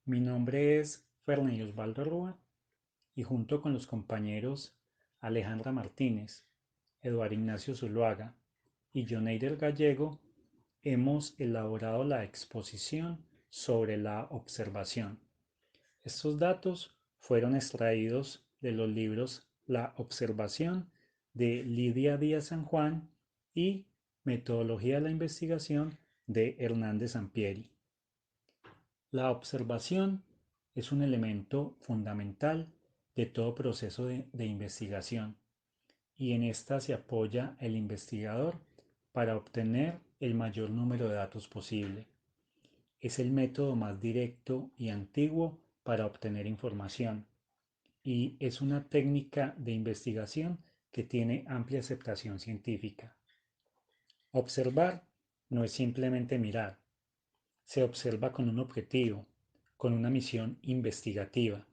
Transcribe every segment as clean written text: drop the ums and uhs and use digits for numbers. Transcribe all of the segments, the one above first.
Mi nombre es Ferney Osvaldo Rúa y junto con los compañeros Alejandra Martínez, Eduardo Ignacio Zuluaga y Joneider Gallego hemos elaborado la exposición sobre la observación. Estos datos fueron extraídos de los libros La observación de Lidia Díaz San Juan y Metodología de la investigación de Hernández Sampieri. La observación es un elemento fundamental de todo proceso de investigación y en esta se apoya el investigador para obtener el mayor número de datos posible. Es el método más directo y antiguo para obtener información y es una técnica de investigación que tiene amplia aceptación científica. Observar no es simplemente mirar, se observa con un objetivo, con una misión investigativa,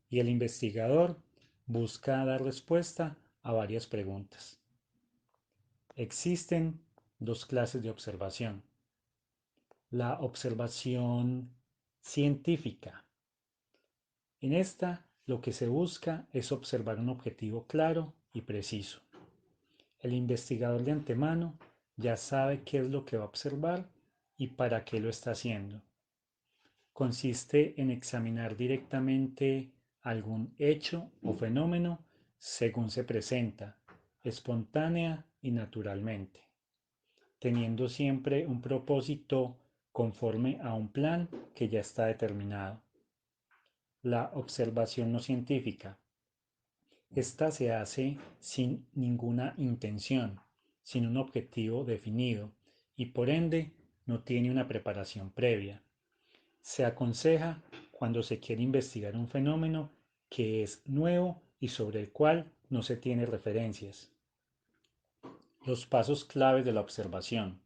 y el investigador busca dar respuesta a varias preguntas. Existen dos clases de observación. La observación científica. En esta, lo que se busca es observar un objetivo claro y preciso. El investigador de antemano ya sabe qué es lo que va a observar y para qué lo está haciendo. Consiste en examinar directamente algún hecho o fenómeno según se presenta, espontánea y naturalmente, teniendo siempre un propósito conforme a un plan que ya está determinado. La observación no científica. Esta se hace sin ninguna intención, sin un objetivo definido y por ende no tiene una preparación previa. Se aconseja cuando se quiere investigar un fenómeno que es nuevo y sobre el cual no se tiene referencias. Los pasos claves de la observación.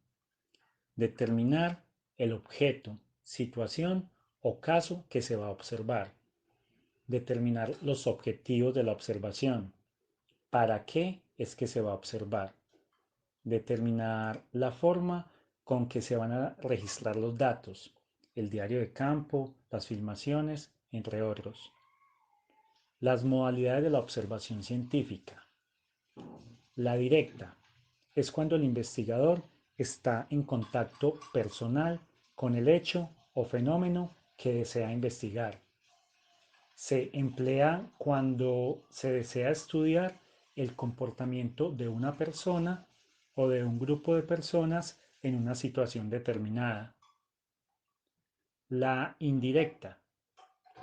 Determinar el objeto, situación o caso que se va a observar. Determinar los objetivos de la observación. ¿Para qué es que se va a observar? Determinar la forma con que se van a registrar los datos, el diario de campo, las filmaciones, entre otros. Las modalidades de la observación científica. La directa es cuando el investigador está en contacto personal con el hecho o fenómeno que desea investigar. Se emplea cuando se desea estudiar el comportamiento de una persona o de un grupo de personas en una situación determinada. La indirecta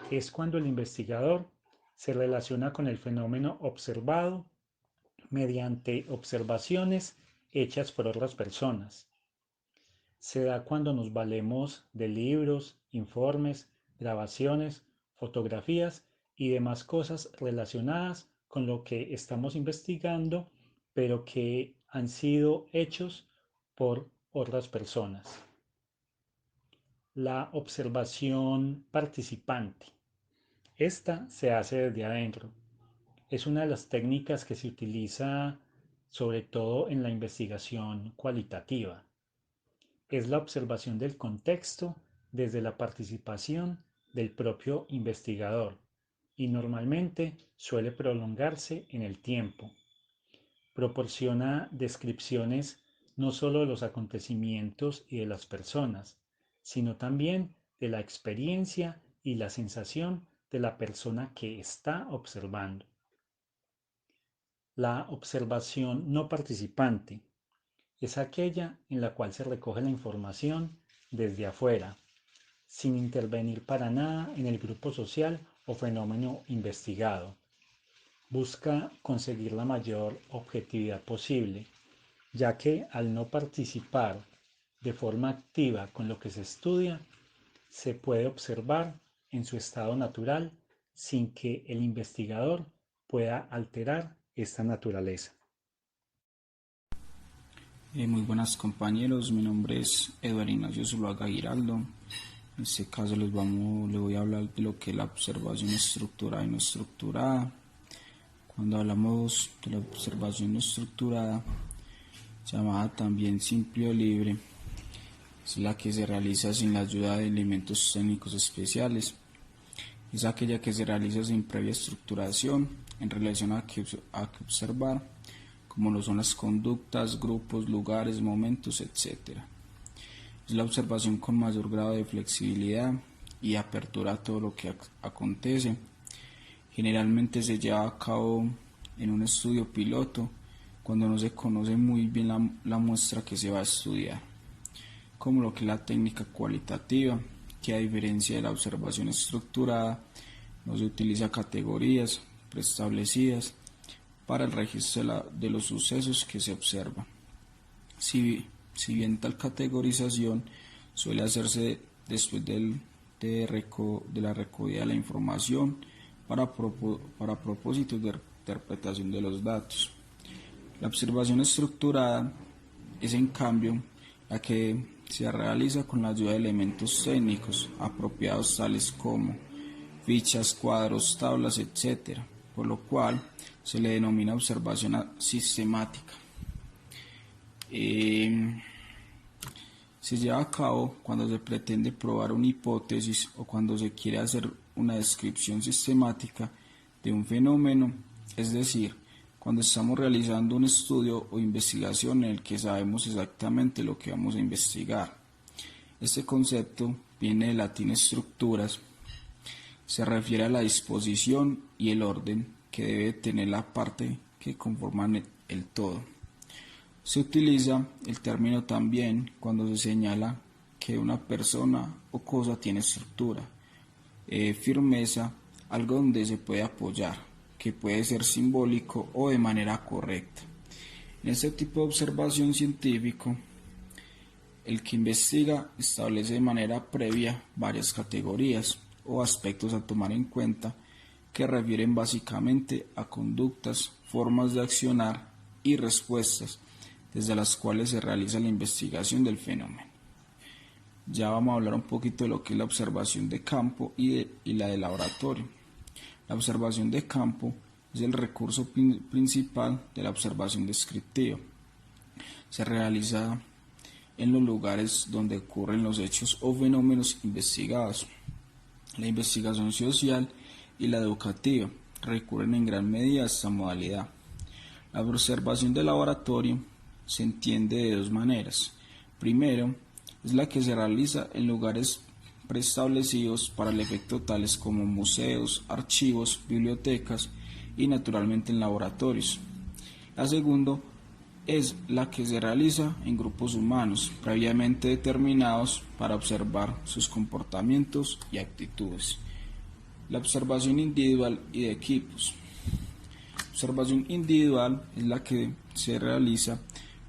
es cuando el investigador se relaciona con el fenómeno observado mediante observaciones hechas por otras personas. Se da cuando nos valemos de libros, informes, grabaciones, fotografías y demás cosas relacionadas con lo que estamos investigando, pero que han sido hechos por otras personas. La observación participante. Esta se hace desde adentro. Es una de las técnicas que se utiliza sobre todo en la investigación cualitativa. Es la observación del contexto desde la participación del propio investigador y normalmente suele prolongarse en el tiempo. Proporciona descripciones no solo de los acontecimientos y de las personas, sino también de la experiencia y la sensación de la persona que está observando. La observación no participante es aquella en la cual se recoge la información desde afuera, sin intervenir para nada en el grupo social o fenómeno investigado. Busca conseguir la mayor objetividad posible, ya que al no participar de forma activa con lo que se estudia, se puede observar en su estado natural sin que el investigador pueda alterar esta naturaleza. Muy buenas compañeros, mi nombre es Eduardo Ignacio Zuluaga Giraldo. En este caso les voy a hablar de lo que es la observación estructurada y no estructurada. Cuando hablamos de la observación no estructurada, llamada también simple o libre, es la que se realiza sin la ayuda de elementos técnicos especiales, Es aquella que se realiza sin previa estructuración en relación a que observar, como lo son las conductas, grupos, lugares, momentos, etc. Es la observación con mayor grado de flexibilidad y apertura a todo lo que acontece. Generalmente se lleva a cabo en un estudio piloto cuando no se conoce muy bien la muestra que se va a estudiar, como lo que es la técnica cualitativa, que a diferencia de la observación estructurada, no se utiliza categorías preestablecidas para el registro de los sucesos que se observan. Si bien tal categorización suele hacerse después de la recogida de la información para propósitos de interpretación de los datos. La observación estructurada es, en cambio, la que se realiza con la ayuda de elementos técnicos apropiados tales como fichas, cuadros, tablas, etc., por lo cual se le denomina observación sistemática. Se lleva a cabo cuando se pretende probar una hipótesis o cuando se quiere hacer una descripción sistemática de un fenómeno, es decir, cuando estamos realizando un estudio o investigación en el que sabemos exactamente lo que vamos a investigar. Este concepto viene del latín estructuras, se refiere a la disposición y el orden que debe tener la parte que conforman el todo. Se utiliza el término también cuando se señala que una persona o cosa tiene estructura, firmeza, algo donde se puede apoyar, que puede ser simbólico o de manera correcta. En este tipo de observación científico, el que investiga establece de manera previa varias categorías o aspectos a tomar en cuenta que refieren básicamente a conductas, formas de accionar y respuestas desde las cuales se realiza la investigación del fenómeno. Ya vamos a hablar un poquito de lo que es la observación de campo y la de laboratorio. La observación de campo es el recurso principal de la observación descriptiva. Se realiza en los lugares donde ocurren los hechos o fenómenos investigados. La investigación social y la educativa recurren en gran medida a esta modalidad. La observación de laboratorio se entiende de dos maneras. Primero, es la que se realiza en lugares preestablecidos para el efecto, tales como museos, archivos, bibliotecas y naturalmente en laboratorios. La segunda es la que se realiza en grupos humanos previamente determinados para observar sus comportamientos y actitudes. La observación individual y de equipos. Observación individual es la que se realiza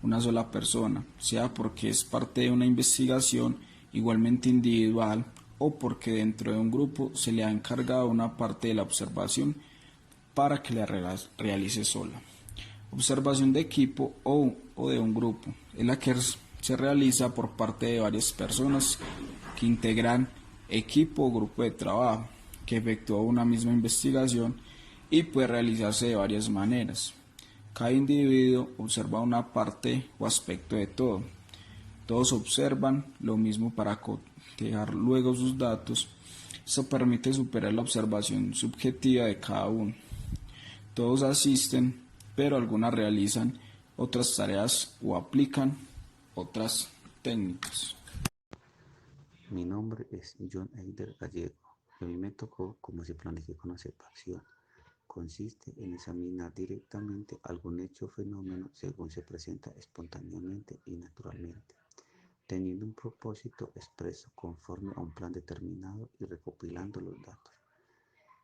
una sola persona, sea porque es parte de una investigación igualmente individual o porque dentro de un grupo se le ha encargado una parte de la observación para que la realice sola. Observación de equipo o de un grupo es la que se realiza por parte de varias personas que integran equipo o grupo de trabajo que efectúa una misma investigación y puede realizarse de varias maneras. Cada individuo observa una parte o aspecto de todo. Todos observan lo mismo para cotejar luego sus datos. Esto permite superar la observación subjetiva de cada uno. Todos asisten, pero algunas realizan otras tareas o aplican otras técnicas. Mi nombre es John Eider Gallego y a mí me tocó cómo se planifica una observación. Consiste en examinar directamente algún hecho o fenómeno según se presenta espontáneamente y naturalmente, teniendo un propósito expreso conforme a un plan determinado y recopilando los datos.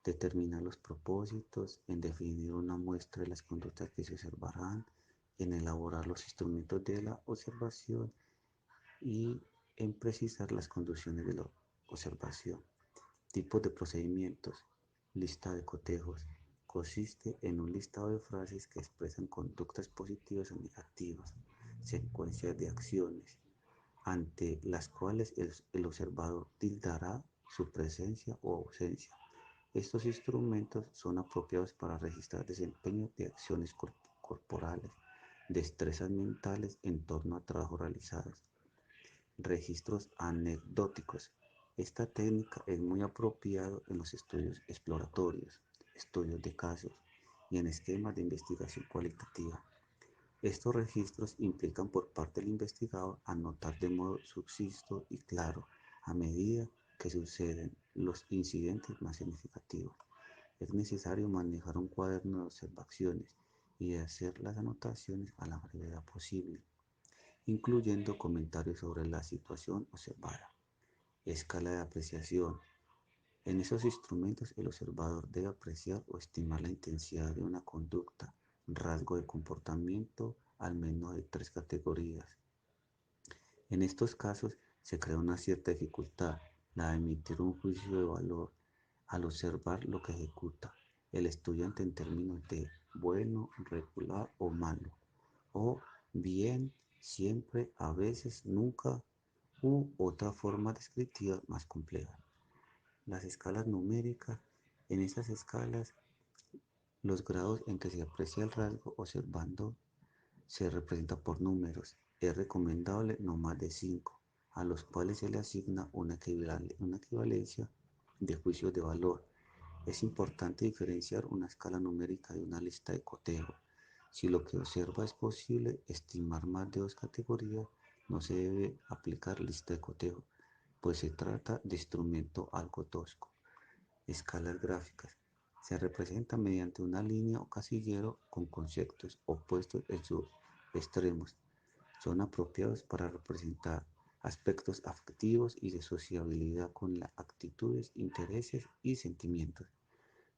Determinar los propósitos, en definir una muestra de las conductas que se observarán, en elaborar los instrumentos de la observación y en precisar las condiciones de la observación. Tipos de procedimientos. Lista de cotejos. Consiste en un listado de frases que expresan conductas positivas o negativas, secuencias de acciones, ante las cuales el observador tildará su presencia o ausencia. Estos instrumentos son apropiados para registrar desempeño de acciones corporales, destrezas mentales en torno a trabajos realizados. Registros anecdóticos. Esta técnica es muy apropiada en los estudios exploratorios, estudios de casos y en esquemas de investigación cualitativa. Estos registros implican por parte del investigador anotar de modo succinto y claro a medida que suceden los incidentes más significativos. Es necesario manejar un cuaderno de observaciones y de hacer las anotaciones a la brevedad posible, incluyendo comentarios sobre la situación observada. Escala de apreciación. En esos instrumentos el observador debe apreciar o estimar la intensidad de una conducta, rasgo de comportamiento, al menos de 3 categorías. En estos casos se crea una cierta dificultad, la de emitir un juicio de valor al observar lo que ejecuta el estudiante en términos de bueno, regular o malo, o bien, siempre, a veces, nunca, u otra forma descriptiva más compleja. Las escalas numéricas. En esas escalas, los grados en que se aprecia el rasgo observando se representa por números. Es recomendable no más de 5, a los cuales se le asigna una equivalencia de juicios de valor. Es importante diferenciar una escala numérica de una lista de cotejo. Si lo que observa es posible estimar más de 2 categorías, no se debe aplicar lista de cotejo, pues se trata de instrumento algo tosco. Escalas gráficas. Se representa mediante una línea o casillero con conceptos opuestos en sus extremos. Son apropiados para representar aspectos afectivos y de sociabilidad con las actitudes, intereses y sentimientos.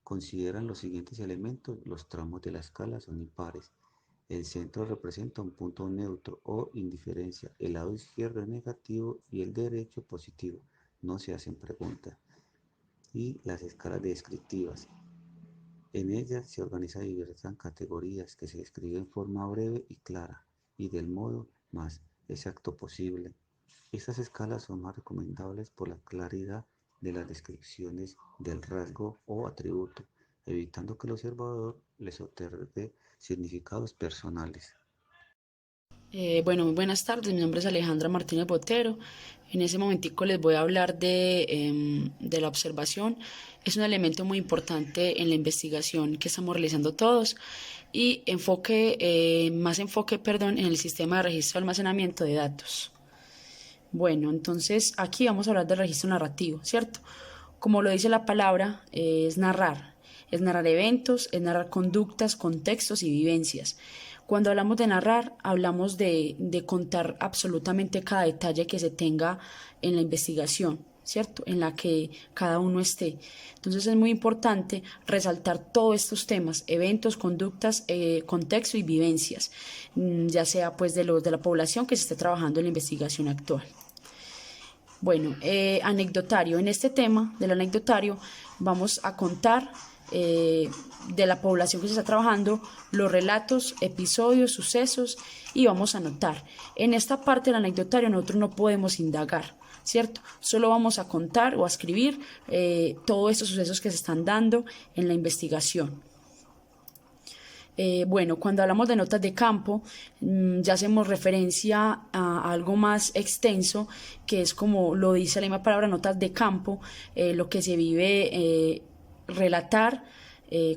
Consideran los siguientes elementos. Los tramos de la escala son impares. El centro representa un punto neutro o indiferencia. El lado izquierdo es negativo y el derecho positivo. No se hacen preguntas. Y las escalas descriptivas. En ellas se organizan diversas categorías que se describen en forma breve y clara y del modo más exacto posible. Estas escalas son más recomendables por la claridad de las descripciones del rasgo o atributo, evitando que el observador les otorgue significados personales. Bueno, muy buenas tardes, mi nombre es Alejandra Martínez Botero. En ese momentico les voy a hablar de la observación. Es un elemento muy importante en la investigación que estamos realizando todos y más enfoque, perdón, en el sistema de registro de almacenamiento de datos. Bueno, entonces aquí vamos a hablar del registro narrativo, ¿cierto? Como lo dice la palabra, es narrar eventos, es narrar conductas, contextos y vivencias. Cuando hablamos de narrar, hablamos de contar absolutamente cada detalle que se tenga en la investigación, ¿cierto? En la que cada uno esté. Entonces es muy importante resaltar todos estos temas, eventos, conductas, contexto y vivencias, ya sea pues de la población que se esté trabajando en la investigación actual. Bueno, anecdotario. En este tema del anecdotario vamos a contar de la población que se está trabajando los relatos, episodios, sucesos y vamos a anotar. En esta parte del anecdotario nosotros no podemos indagar, ¿cierto? Solo vamos a contar o a escribir todos estos sucesos que se están dando en la investigación. Bueno, cuando hablamos de notas de campo, ya hacemos referencia a algo más extenso, que es como lo dice la misma palabra, notas de campo, lo que se vive, relatar,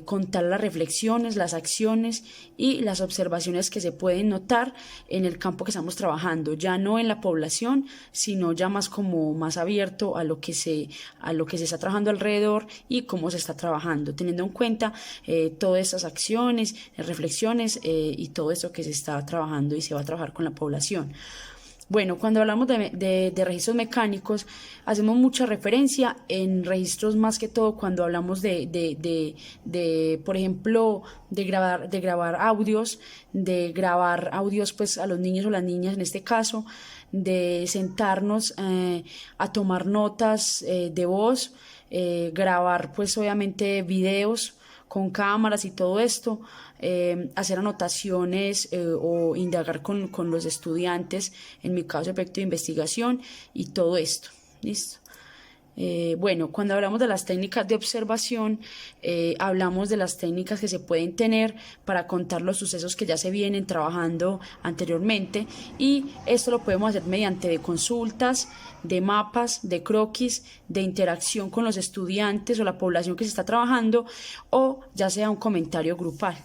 contar las reflexiones, las acciones y las observaciones que se pueden notar en el campo que estamos trabajando, ya no en la población, sino ya más como más abierto a lo que se está trabajando alrededor y cómo se está trabajando, teniendo en cuenta todas esas acciones, reflexiones y todo eso que se está trabajando y se va a trabajar con la población. Bueno, cuando hablamos de registros mecánicos, hacemos mucha referencia en registros más que todo cuando hablamos por ejemplo, de grabar audios, pues a los niños o las niñas en este caso, de sentarnos a tomar notas de voz, grabar pues obviamente videos con cámaras y todo esto, hacer anotaciones o indagar con los estudiantes, en mi caso efecto de investigación y todo esto, ¿listo? Bueno, cuando hablamos de las técnicas de observación, hablamos de las técnicas que se pueden tener para contar los sucesos que ya se vienen trabajando anteriormente, y esto lo podemos hacer mediante de consultas, de mapas, de croquis, de interacción con los estudiantes o la población que se está trabajando, o ya sea un comentario grupal.